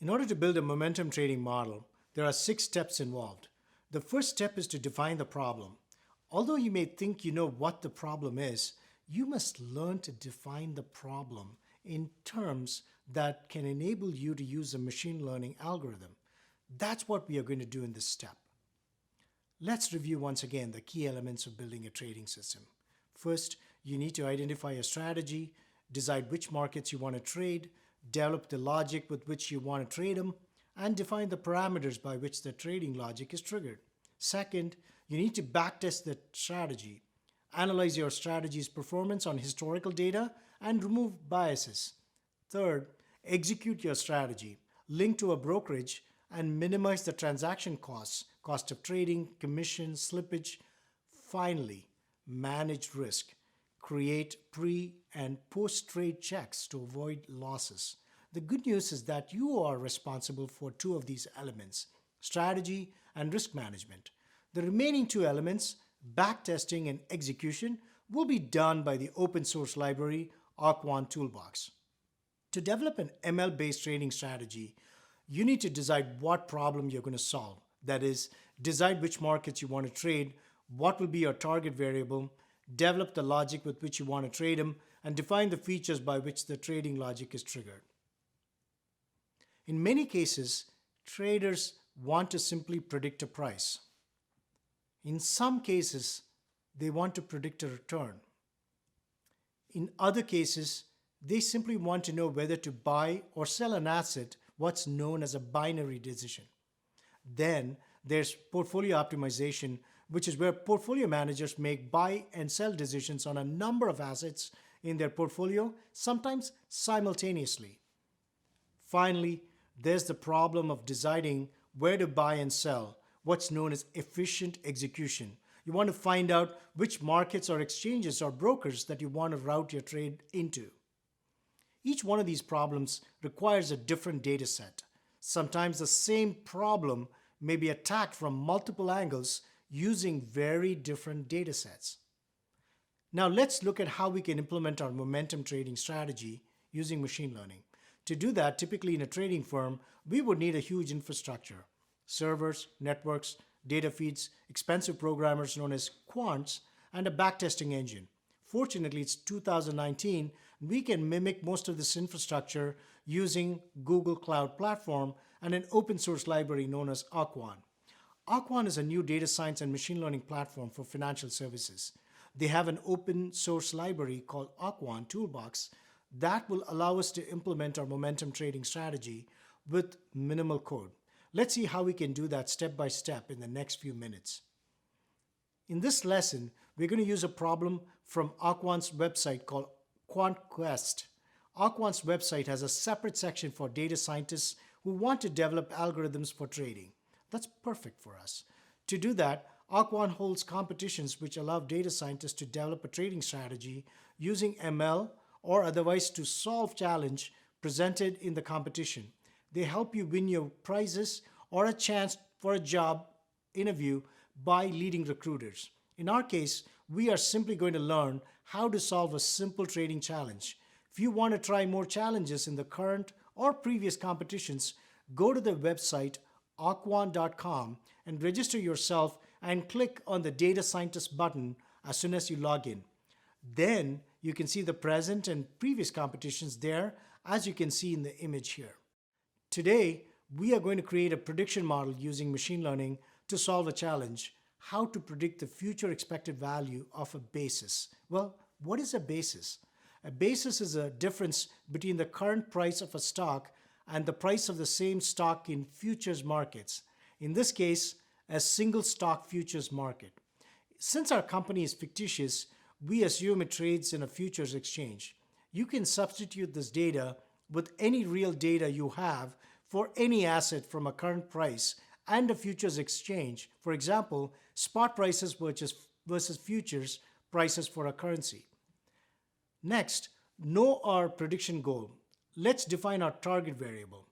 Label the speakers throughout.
Speaker 1: In order to build a momentum trading model, there are 6 steps involved. The first step is to define the problem. Although you may think you know what the problem is, you must learn to define the problem in terms that can enable you to use a machine learning algorithm. That's what we are going to do in this step. Let's review once again the key elements of building a trading system. First, you need to identify a strategy, decide which markets you want to trade, develop the logic with which you want to trade them, and define the parameters by which the trading logic is triggered. Second, you need to backtest the strategy, analyze your strategy's performance on historical data, and remove biases. Third, execute your strategy, link to a brokerage, and minimize the transaction costs, cost of trading, commission, slippage. Finally, manage risk. Create pre- and post-trade checks to avoid losses. The good news is that you are responsible for 2 of these elements, strategy and risk management. The remaining 2 elements, backtesting and execution, will be done by the open source library Aquan Toolbox. To develop an ML-based trading strategy, you need to decide what problem you're going to solve. That is, decide which markets you want to trade, what will be your target variable, develop the logic with which you want to trade them, and define the features by which the trading logic is triggered. In many cases, traders want to simply predict a price. In some cases, they want to predict a return. In other cases, they simply want to know whether to buy or sell an asset, what's known as a binary decision. Then there's portfolio optimization, which is where portfolio managers make buy and sell decisions on a number of assets in their portfolio, sometimes simultaneously. Finally, there's the problem of deciding where to buy and sell, what's known as efficient execution. You want to find out which markets or exchanges or brokers that you want to route your trade into. Each one of these problems requires a different data set. Sometimes the same problem may be attacked from multiple angles using very different data sets. Now let's look at how we can implement our momentum trading strategy using machine learning. To do that, typically in a trading firm, we would need a huge infrastructure: servers, networks, data feeds, expensive programmers known as quants, and a backtesting engine. Fortunately, it's 2019, and we can mimic most of this infrastructure using Google Cloud Platform and an open source library known as Aquan. Aquan is a new data science and machine learning platform for financial services. They have an open source library called Aquan Toolbox that will allow us to implement our momentum trading strategy with minimal code. Let's see how we can do that step by step in the next few minutes. In this lesson, we're going to use a problem from Aquan's website called QuantQuest. Aquan's website has a separate section for data scientists who want to develop algorithms for trading. That's perfect for us. To do that, Aquan holds competitions which allow data scientists to develop a trading strategy using ML or otherwise to solve challenge presented in the competition. They help you win your prizes or a chance for a job interview by leading recruiters. In our case, we are simply going to learn how to solve a simple trading challenge. If you want to try more challenges in the current or previous competitions, go to the website aquan.com and register yourself and click on the Data Scientist button as soon as you log in. Then you can see the present and previous competitions there, as you can see in the image here. Today, we are going to create a prediction model using machine learning to solve a challenge: how to predict the future expected value of a basis. Well, what is a basis? A basis is a difference between the current price of a stock and the price of the same stock in futures markets. In this case, a single stock futures market. Since our company is fictitious, we assume it trades in a futures exchange. You can substitute this data with any real data you have for any asset from a current price and a futures exchange. For example, spot prices versus futures prices for a currency. Next, know our prediction goal. Let's define our target variable.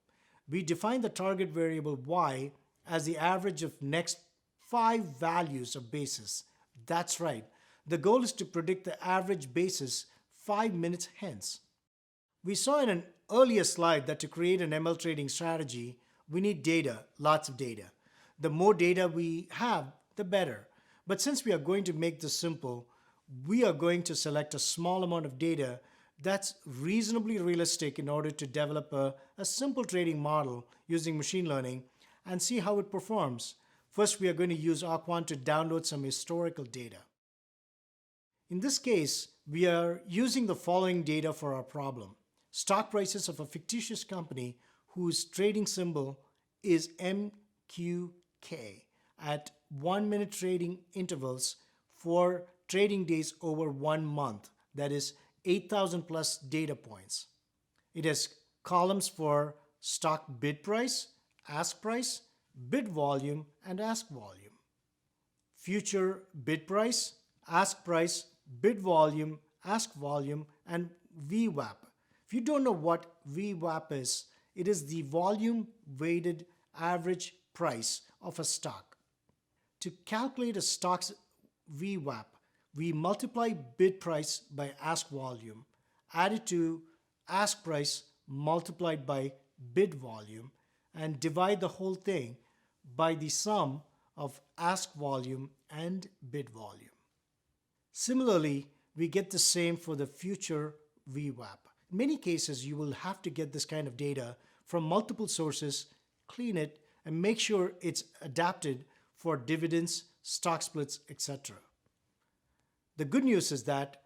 Speaker 1: We define the target variable y as the average of next 5 values of basis. That's right. The goal is to predict the average basis 5 minutes hence. We saw in an earlier slide that to create an ML trading strategy, we need data, lots of data. The more data we have, the better. But since we are going to make this simple, we are going to select a small amount of data that's reasonably realistic in order to develop a simple trading model using machine learning and see how it performs. First, we are going to use Aquan to download some historical data. In this case, we are using the following data for our problem. Stock prices of a fictitious company whose trading symbol is MQK at 1 minute trading intervals for trading days over 1 month. That is 8,000 plus data points. It has columns for stock bid price, ask price, bid volume, and ask volume. Future bid price, ask price, bid volume, ask volume, and VWAP. If you don't know what VWAP is, it is the volume weighted average price of a stock. To calculate a stock's VWAP, we multiply bid price by ask volume, add it to ask price multiplied by bid volume, and divide the whole thing by the sum of ask volume and bid volume. Similarly, we get the same for the future VWAP. In many cases, you will have to get this kind of data from multiple sources, clean it, and make sure it's adapted for dividends, stock splits, etc. The good news is that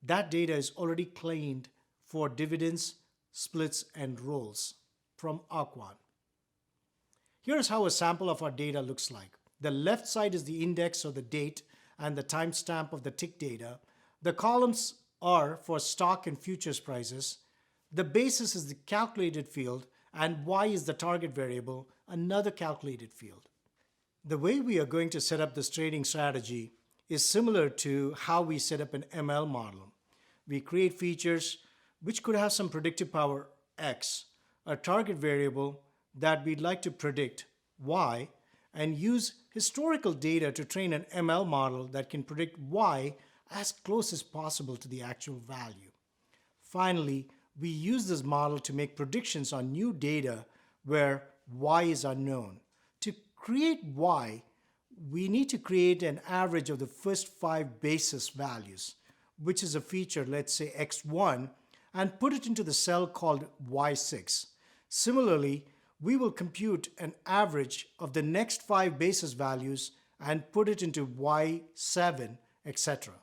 Speaker 1: that data is already cleaned for dividends, splits, and rolls from Aquan. Here's how a sample of our data looks like. The left side is the index or the date and the timestamp of the tick data. The columns are for stock and futures prices. The basis is the calculated field, and Y is the target variable, another calculated field. The way we are going to set up this trading strategy is similar to how we set up an ML model. We create features which could have some predictive power X, a target variable that we'd like to predict Y, and use historical data to train an ML model that can predict Y as close as possible to the actual value. Finally, we use this model to make predictions on new data where Y is unknown. To create Y, we need to create an average of the first 5 basis values, which is a feature, let's say X1, and put it into the cell called Y6. Similarly, we will compute an average of the next 5 basis values and put it into Y7, etc.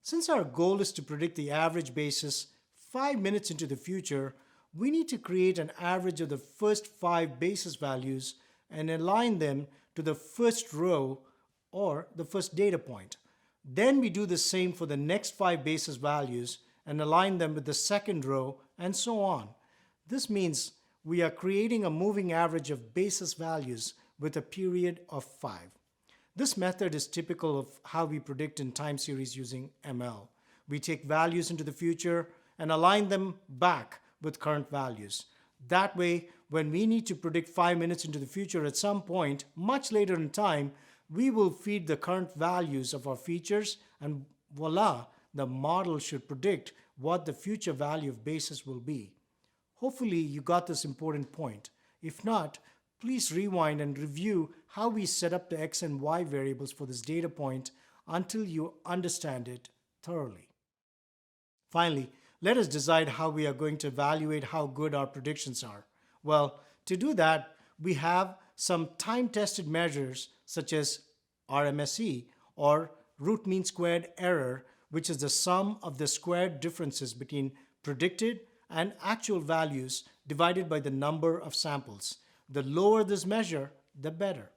Speaker 1: Since our goal is to predict the average basis 5 minutes into the future, we need to create an average of the first 5 basis values and align them to the first row or the first data point. Then we do the same for the next 5 basis values and align them with the second row and so on. This means we are creating a moving average of basis values with a period of 5. This method is typical of how we predict in time series using ML. We take values into the future and align them back with current values. That way, when we need to predict 5 minutes into the future at some point, much later in time, we will feed the current values of our features and voila, the model should predict what the future value of basis will be. Hopefully you got this important point. If not, please rewind and review how we set up the X and Y variables for this data point until you understand it thoroughly. Finally, let us decide how we are going to evaluate how good our predictions are. Well, to do that, we have some time-tested measures such as RMSE or root mean squared error, which is the sum of the squared differences between predicted and actual values divided by the number of samples. The lower this measure, the better.